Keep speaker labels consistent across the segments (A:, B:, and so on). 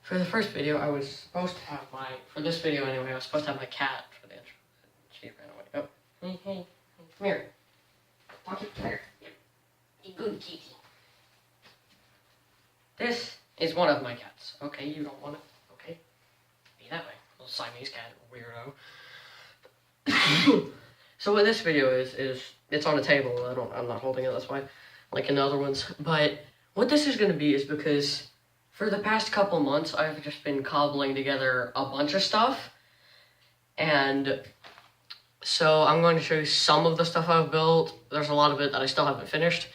A: For the first video, I was supposed to have for this video anyway, I was supposed to have my cat for the intro. She ran away. Oh, hey, come here. Come here. You good kitty. This is one of my cats. Okay, you don't want it. Okay, be that way. Little Siamese cat, weirdo. So what this video is it's on a table. I'm not holding it this way, like in the other ones. But what this is going to be is because for the past couple months, I've just been cobbling together a bunch of stuff. And so I'm going to show you some of the stuff I've built. There's a lot of it that I still haven't finished.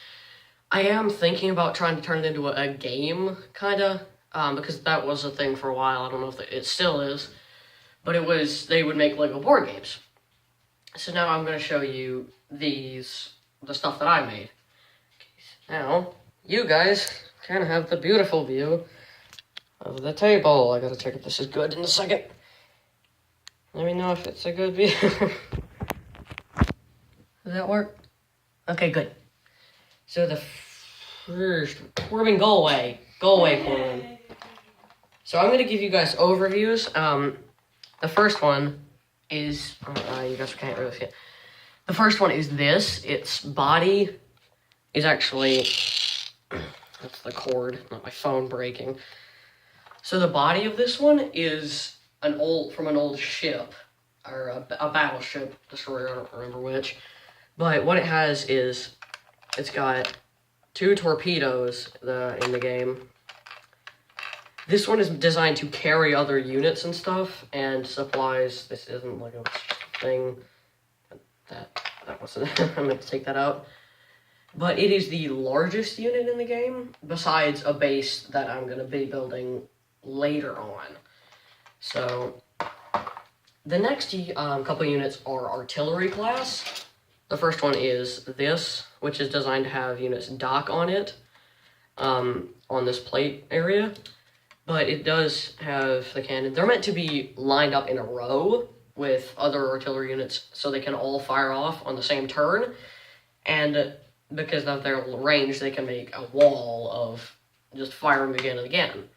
A: I am thinking about trying to turn it into a game, kind of, because that was a thing for a while. I don't know if it still is, but they would make Lego board games. So now I'm going to show you the stuff that I made. Now, you guys kind of have the beautiful view of the table. I gotta check if this is good in a second. Let me know if it's a good view. Does that work? Okay, good. So the first, Corbin, go away, Corbin. So I'm gonna give you guys overviews. The first one is, you guys can't really see it. The first one is this. Its body is actually, that's the cord, not my phone breaking. So the body of this one is from an old ship, or a battleship, destroyer, I don't remember which. But what it has is, it's got 2 torpedoes in the game. This one is designed to carry other units and stuff, and supplies. This isn't like a thing. That wasn't, I meant to take that out. But it is the largest unit in the game, besides a base that I'm going to be building later on. So, the next couple units are artillery class. The first one is this, which is designed to have units dock on it, on this plate area. But it does have the cannon. They're meant to be lined up in a row with other artillery units so they can all fire off on the same turn. And because of their range, they can make a wall of just firing again and again.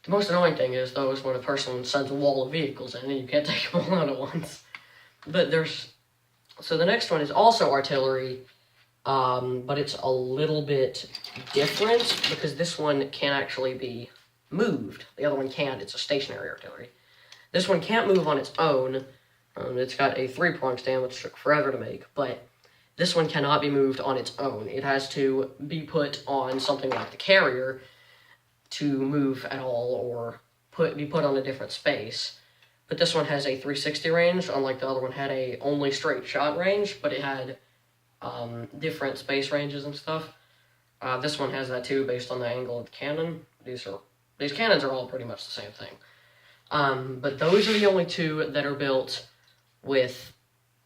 A: The most annoying thing is, though, is when a person sends a wall of vehicles in and you can't take them all out at once. But so the next one is also artillery, but it's a little bit different because this one can actually be moved. The other one can't. It's a stationary artillery. This one can't move on its own. It's got a 3-prong stand, which took forever to make, but this one cannot be moved on its own. It has to be put on something like the carrier to move at all, or be put on a different space. But this one has a 360 range, unlike the other one had a only straight shot range, but it had different space ranges and stuff. This one has that too, based on the angle of the cannon. These cannons are all pretty much the same thing. But those are the only 2 that are built with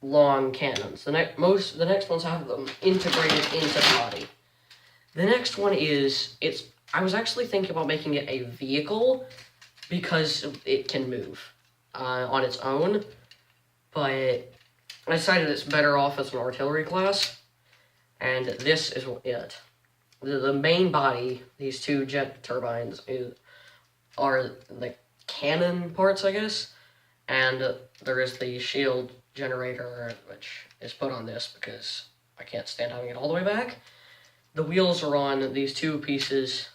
A: long cannons. The next ones have them integrated into the body. The next one is, I was actually thinking about making it a vehicle because it can move on its own, but I decided it's better off as an artillery class, and this is it. The main body, these 2 jet turbines, are the cannon parts, I guess, and there is the shield generator, which is put on this because I can't stand having it all the way back. The wheels are on these 2 pieces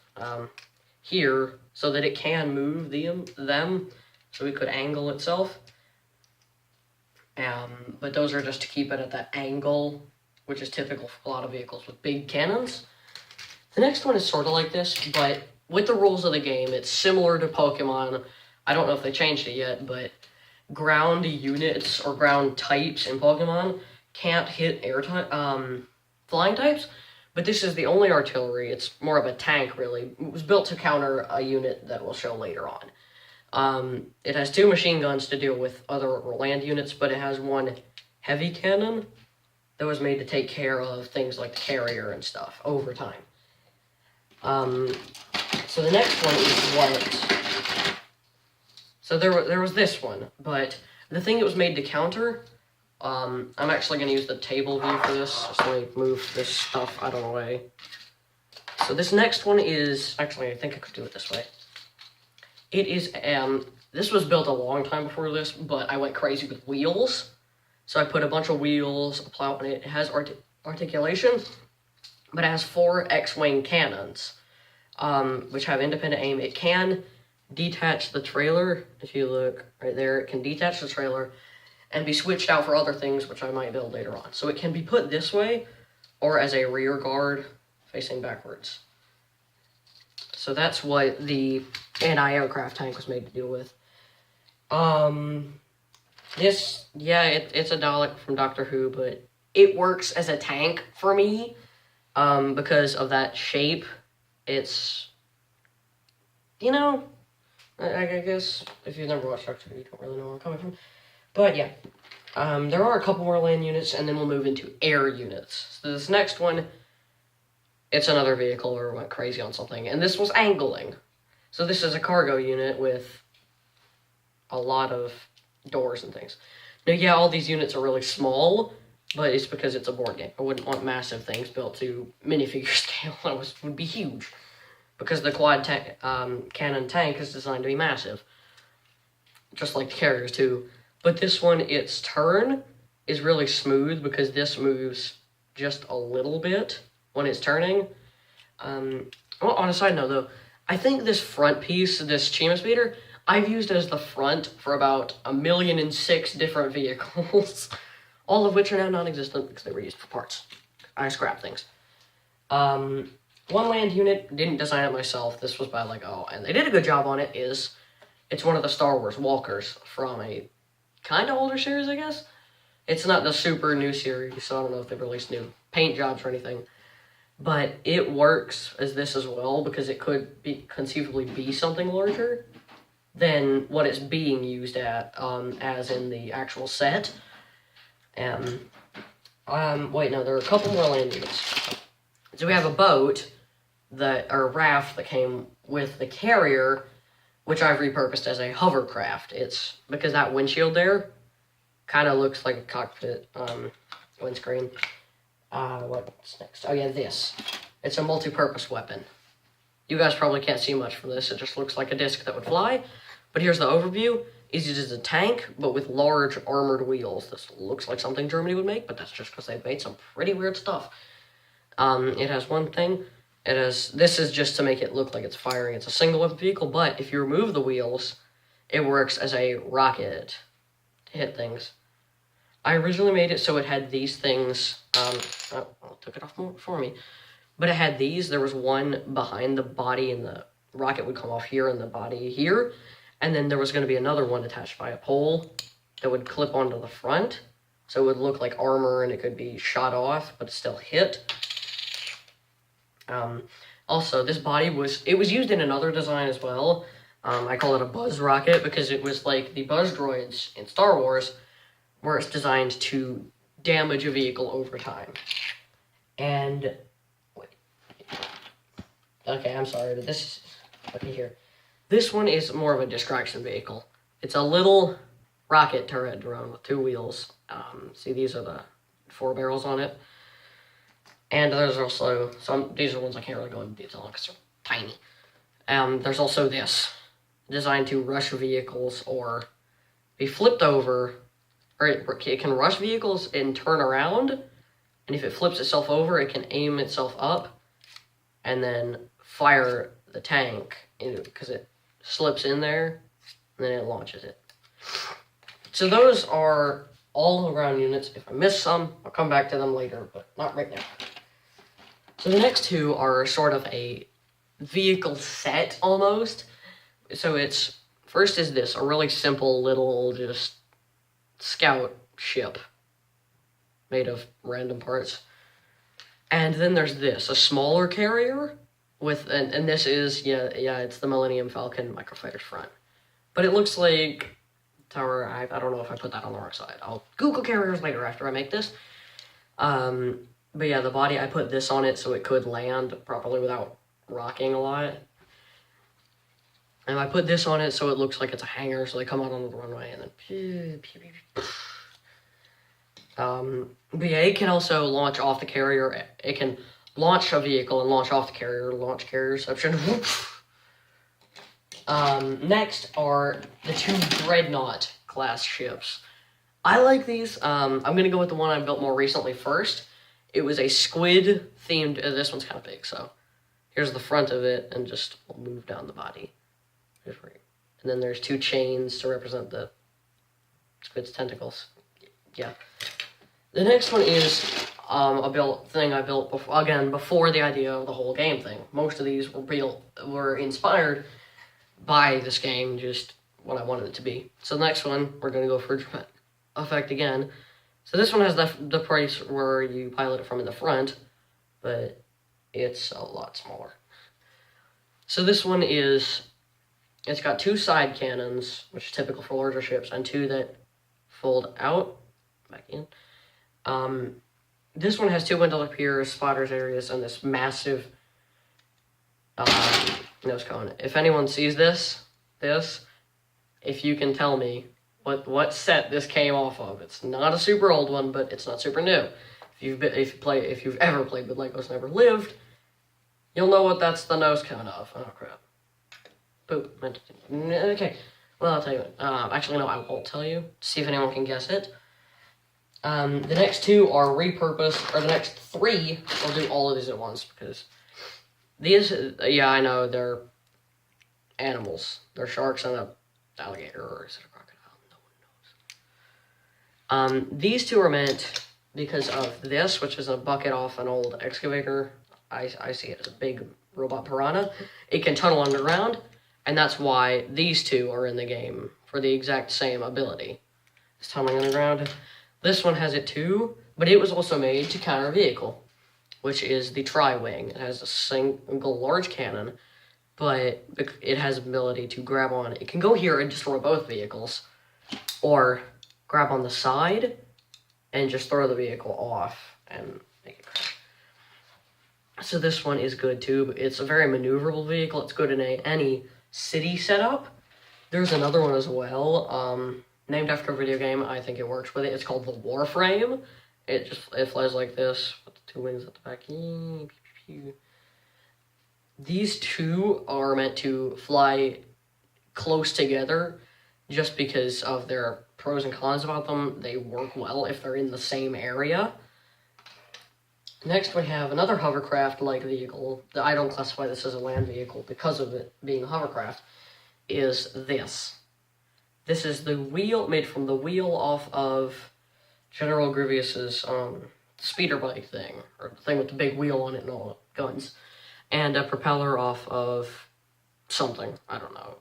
A: here so that it can move them, so it could angle itself. But those are just to keep it at that angle, which is typical for a lot of vehicles with big cannons. The next one is sort of like this, but with the rules of the game, it's similar to Pokemon. I don't know if they changed it yet, but ground units or ground types in Pokemon can't hit flying types, but this is the only artillery. It's more of a tank, really. It was built to counter a unit that we'll show later on. It has 2 machine guns to deal with other land units, but it has 1 heavy cannon that was made to take care of things like the carrier and stuff over time. So the next one is so there was this one, but the thing it was made to counter, I'm actually going to use the table view for this, just let me move this stuff out of the way. So this next one is, actually I think I could do it this way. It is, this was built a long time before this, but I went crazy with wheels. So I put a bunch of wheels, a plow, and it has articulation, but it has 4 X-Wing cannons, which have independent aim. It can detach the trailer. If you look right there, it can detach the trailer and be switched out for other things, which I might build later on. So it can be put this way or as a rear guard facing backwards. So that's what the anti-aircraft tank was made to deal with. It's a Dalek from Doctor Who, but it works as a tank for me, because of that shape. It's, you know, I guess if you've never watched Doctor Who, you don't really know where I'm coming from. But yeah, there are a couple more land units, and then we'll move into air units. So this next one, it's another vehicle or went crazy on something, and this was angling. So this is a cargo unit with a lot of doors and things. Now, yeah, all these units are really small, but it's because it's a board game. I wouldn't want massive things built to minifigure scale. That would be huge, because the quad cannon tank is designed to be massive, just like the carriers too. But this one, its turn is really smooth because this moves just a little bit when it's turning. Well, on a side note though, I think this front piece, this Chima speeder, I've used as the front for about 1,000,006 different vehicles, all of which are now non-existent because they were used for parts. I scrap things. One land unit, didn't design it myself. This was by LEGO, and they did a good job on it. It's one of the Star Wars walkers from a kind of older series, I guess. It's not the super new series, so I don't know if they've released new paint jobs or anything. But it works as this as well, because it could conceivably be something larger than what it's being used at, as in the actual set. Wait, no, there are a couple more land units. So we have a boat, or raft that came with the carrier, which I've repurposed as a hovercraft. It's because that windshield there kind of looks like a cockpit windscreen. What's next? Oh yeah, this. It's a multi-purpose weapon. You guys probably can't see much from this. It just looks like a disc that would fly. But here's the overview. It's used as a tank, but with large armored wheels. This looks like something Germany would make, but that's just because they've made some pretty weird stuff. It has one thing. This is just to make it look like it's firing. It's a single weapon vehicle, but if you remove the wheels, it works as a rocket to hit things. I originally made it so it had these things. Took it off for me. But it had these. There was one behind the body, and the rocket would come off here and the body here. And then there was going to be another one attached by a pole that would clip onto the front. So it would look like armor and it could be shot off, but still hit. Also, this body was used in another design as well. I call it a buzz rocket because it was like the buzz droids in Star Wars, where it's designed to damage a vehicle over time. And, wait. Okay, I'm sorry, but this, okay, here. This one is more of a distraction vehicle. It's a little rocket turret drone with 2 wheels. See, these are the 4 barrels on it. And there's also these are ones I can't really go into detail on because they're tiny. There's also this, designed to rush vehicles or be flipped over, or it can rush vehicles and turn around, and if it flips itself over, it can aim itself up and then fire the tank because it slips in there, and then it launches it. So those are all the ground units. If I miss some, I'll come back to them later, but not right now. So the next 2 are sort of a vehicle set, almost. So first is this, a really simple little just scout ship made of random parts. And then there's this, a smaller carrier with, and this is, it's the Millennium Falcon microfighter's front. But it looks like tower, I don't know if I put that on the wrong side. I'll Google carriers later after I make this. But yeah, the body, I put this on it so it could land properly without rocking a lot. And I put this on it so it looks like it's a hangar, so they come out onto the runway and then pew, pew, pew, pew. But yeah, it can also launch off the carrier. It can launch a vehicle and launch off the carrier, launch carrier reception. Next are the 2 Dreadnought class ships. I like these. I'm going to go with the one I built more recently first. It was a squid themed. This one's kind of big, so here's the front of it, and just we'll move down the body. And then there's 2 chains to represent the squid's tentacles. Yeah. The next one is a thing I built before the idea of the whole game thing. Most of these were inspired by this game, just what I wanted it to be. So the next one, we're going to go for effect again. So this one has the price where you pilot it from in the front, but it's a lot smaller. So this one it's got 2 side cannons, which is typical for larger ships, and 2 that fold out, back in. This one has 2 window piers, spotters areas, and this massive nose cone. If anyone sees this, if you can tell me what set this came off of. It's not a super old one, but it's not super new. If you've ever played with Legos Never Lived, you'll know what that's the nose cone of. Oh crap. Boop. Okay. Well, I'll tell you. Actually, no, I won't tell you. See if anyone can guess it. The next 2 are repurposed, or the next 3, I'll do all of these at once, because these, yeah, I know, they're animals. They're sharks and a alligator, or is it a crocodile? No one knows. These 2 are meant because of this, which is a bucket off an old excavator. I see it as a big robot piranha. It can tunnel underground, and that's why these 2 are in the game, for the exact same ability. It's tunneling underground. This one has it too, but it was also made to counter a vehicle, which is the Tri-Wing. It has a single large cannon, but it has ability to grab on. It can go here and destroy both vehicles, or grab on the side and just throw the vehicle off and make it crash. So this one is good too, but it's a very maneuverable vehicle. It's good in any city setup. There's another one as well, named after a video game. I think it works with it. It's called the Warframe. It flies like this with the 2 wings at the back. These 2 are meant to fly close together just because of their pros and cons about them. They work well if they're in the same area. Next, we have another hovercraft-like vehicle. I don't classify this as a land vehicle because of it being a hovercraft, is this. This is the wheel, made from the wheel off of General Grievous's speeder bike thing, or the thing with the big wheel on it and all guns, and a propeller off of something, I don't know,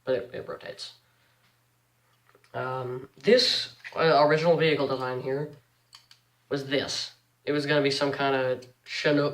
A: but it rotates. This original vehicle design here was this. It was going to be some kind of Chinook